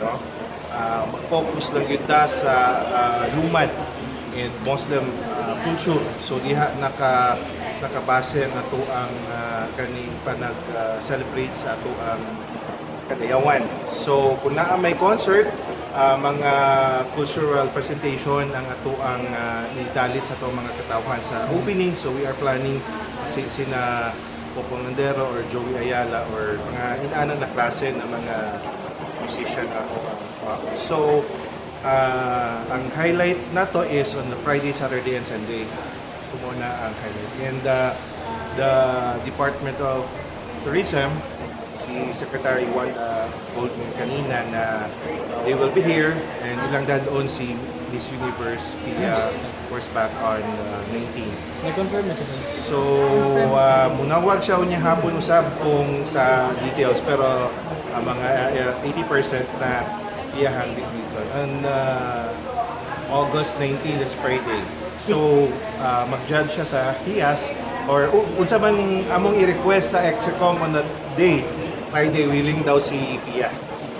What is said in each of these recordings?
no? Mag-focus lang yun ta sa lumad and Muslim culture. So diha nakabase na to ang kani panag-celebrate sa ato ang kadayawan. So kung naa may concert, mga cultural presentation ang ato ang nidalit sa ato mga katawhan sa opening. So we are planning sina Popong Nandero or Joey Ayala or mga inaanan na klase ng mga musician ako. So ang highlight na to is on the Friday, Saturday, and Sunday. So muna ang highlight. And the Department of Tourism, si Secretary Wanda told me kanina na they will be here and ilang doon si Miss Universe Pia horseback on 19. Nag-confirm na siya. So, munawag siya niya hapon usab kung sa details pero mga 80% na iyahan dito. And August 19 is Friday. So, mag-judge siya sa HIAS or unsa man among i-request sa Execom on that day. Friday willing daw si Pia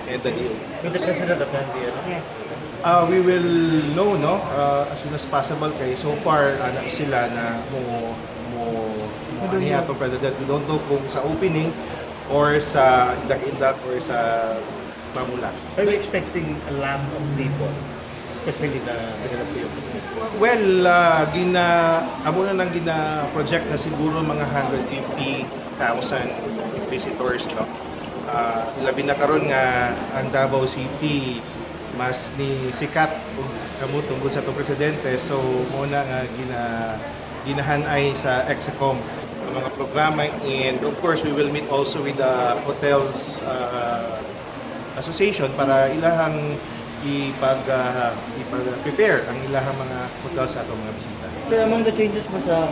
and the deal. Will the President attend the Yes. We will know as soon as possible kay so far sila na mo niya to president. We don't know kung sa opening or sa indak-indak or sa pamula. Are you expecting a lamb of people? Especially the Philippine President. Well, amo na nang gina-project na siguro mga 150,000 visitors, no? Labi na karon nga ang Davao City mas ni sikat ug kamo tungkol sa to presidente, so muna nga ginahanay sa Execom ang mga programa, and of course we will meet also with the hotels association para ilahang ipag-prepare ang ilahang mga hotels sa atong mga bisita. Sir, among the changes mo sa